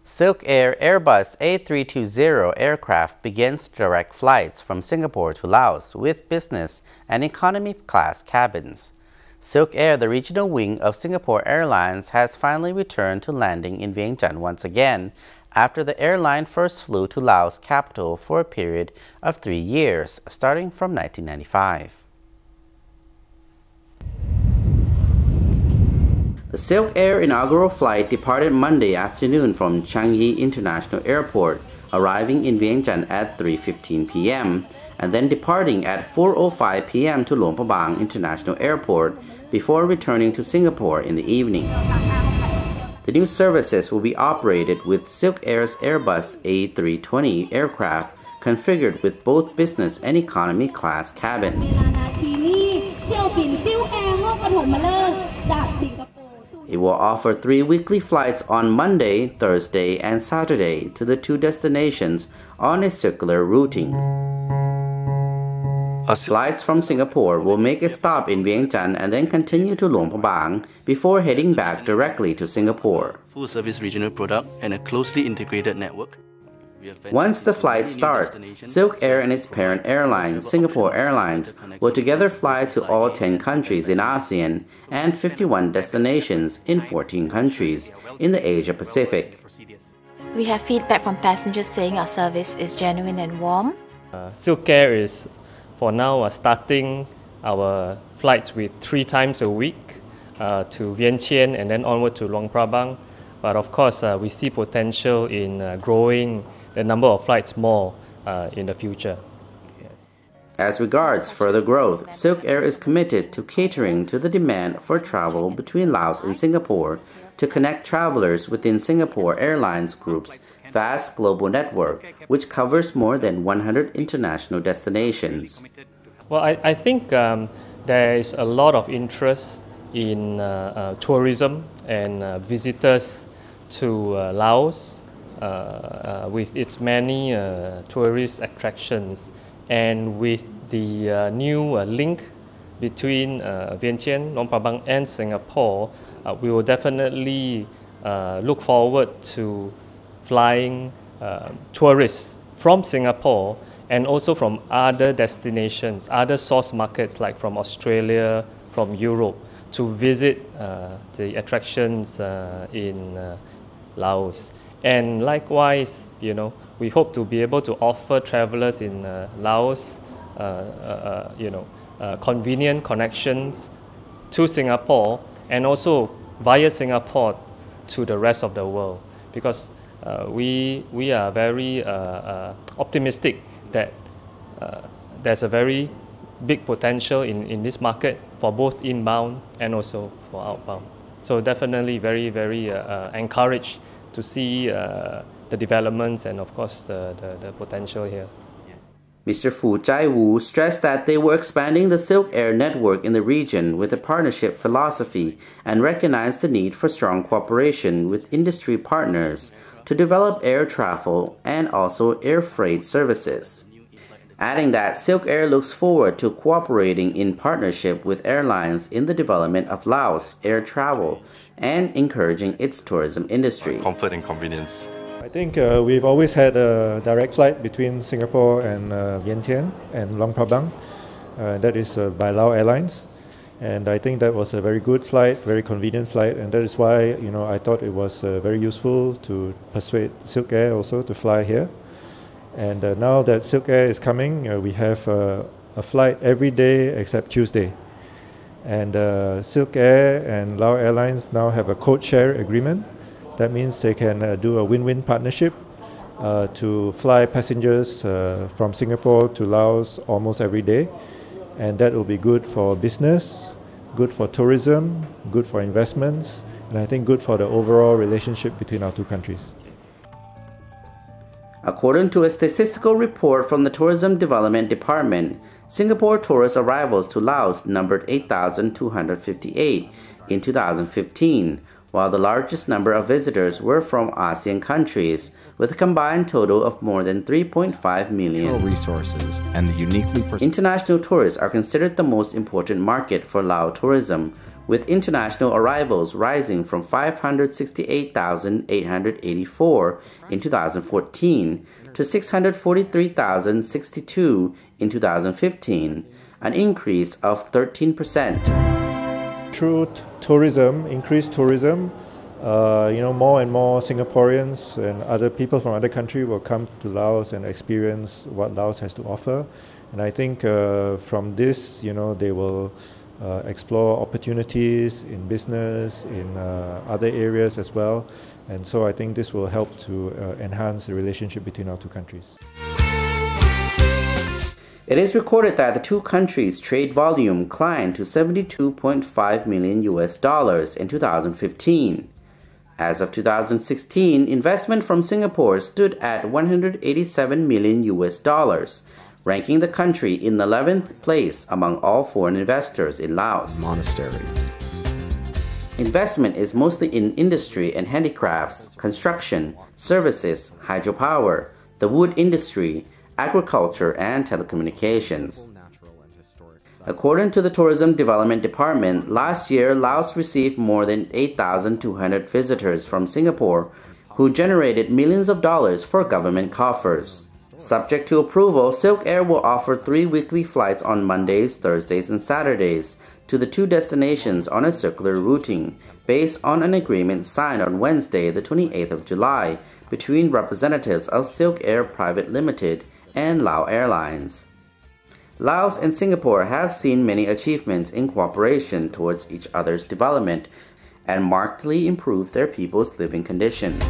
SilkAir Airbus A320 aircraft begins direct flights from Singapore to Laos with business and economy class cabins. SilkAir, the regional wing of Singapore Airlines, has finally returned to landing in Vientiane once again after the airline first flew to Laos' capital for a period of 3 years, starting from 1995. The SilkAir inaugural flight departed Monday afternoon from Changi International Airport, arriving in Vientiane at 3:15 p.m. and then departing at 4:05 p.m. to Luang Prabang International Airport before returning to Singapore in the evening. The new services will be operated with SilkAir's Airbus A320 aircraft configured with both business and economy class cabins. It will offer 3 weekly flights on Monday, Thursday, and Saturday to the 2 destinations on a circular routing. Flights from Singapore will make a stop in Vientiane and then continue to Luang Prabang before heading back directly to Singapore. Full-service regional product and a closely integrated network. Once the flights start, SilkAir and its parent airline, Singapore Airlines, will together fly to all 10 countries in ASEAN and 51 destinations in 14 countries in the Asia-Pacific. We have feedback from passengers saying our service is genuine and warm. SilkAir is, for now, starting our flights with 3 times a week to Vientiane and then onward to Luang Prabang. But of course, we see potential in growing the number of flights more in the future. Yes. As regards further growth, SilkAir is committed to catering to the demand for travel between Laos and Singapore to connect travelers within Singapore Airlines Group's vast global network, which covers more than 100 international destinations. Well, I think there is a lot of interest in tourism and visitors to Laos with its many tourist attractions, and with the new link between Vientiane, Luang Prabang and Singapore, we will definitely look forward to flying tourists from Singapore and also from other destinations, other source markets like from Australia, from Europe, to visit the attractions in Laos. And likewise, we hope to be able to offer travelers in Laos, convenient connections to Singapore and also via Singapore to the rest of the world. Because we are very optimistic that there's a very big potential in this market for both inbound and also for outbound. So definitely very, very encouraged to see the developments and of course the potential here. Mr. Fu Jai-Wu stressed that they were expanding the SilkAir network in the region with a partnership philosophy and recognized the need for strong cooperation with industry partners to develop air travel and also air freight services. Adding that SilkAir looks forward to cooperating in partnership with airlines in the development of Laos air travel and encouraging its tourism industry. Comfort and convenience. I think we've always had a direct flight between Singapore and Vientiane and Luang Prabang. That is by Lao Airlines. And I think that was a very good flight, very convenient flight, and that is why I thought it was very useful to persuade SilkAir also to fly here. And now that SilkAir is coming, we have a flight every day except Tuesday. And SilkAir and Lao Airlines now have a code share agreement. That means they can do a win-win partnership to fly passengers from Singapore to Laos almost every day. And that will be good for business, good for tourism, good for investments, and I think good for the overall relationship between our two countries. According to a statistical report from the Tourism Development Department, Singapore tourist arrivals to Laos numbered 8,258 in 2015, while the largest number of visitors were from ASEAN countries, with a combined total of more than 3.5 million. Resources and the uniquely International tourists are considered the most important market for Lao tourism, with international arrivals rising from 568,884 in 2014 to 643,062 in 2015, an increase of 13%. Through tourism, increased tourism, more and more Singaporeans and other people from other countries will come to Laos and experience what Laos has to offer. And I think from this, they will explore opportunities in business, in other areas as well. And so I think this will help to enhance the relationship between our two countries. It is recorded that the two countries' trade volume climbed to $72.5 million in 2015. As of 2016, investment from Singapore stood at $187 million, ranking the country in 11th place among all foreign investors in Laos. Monasteries. Investment is mostly in industry and handicrafts, construction, services, hydropower, the wood industry, agriculture, and telecommunications. According to the Tourism Development Department, last year Laos received more than 8,200 visitors from Singapore who generated millions of dollars for government coffers. Subject to approval, SilkAir will offer 3 weekly flights on Mondays, Thursdays, and Saturdays to the two destinations on a circular routing based on an agreement signed on Wednesday, the 28th of July, between representatives of SilkAir Private Limited and Lao Airlines. Laos and Singapore have seen many achievements in cooperation towards each other's development and markedly improved their people's living conditions.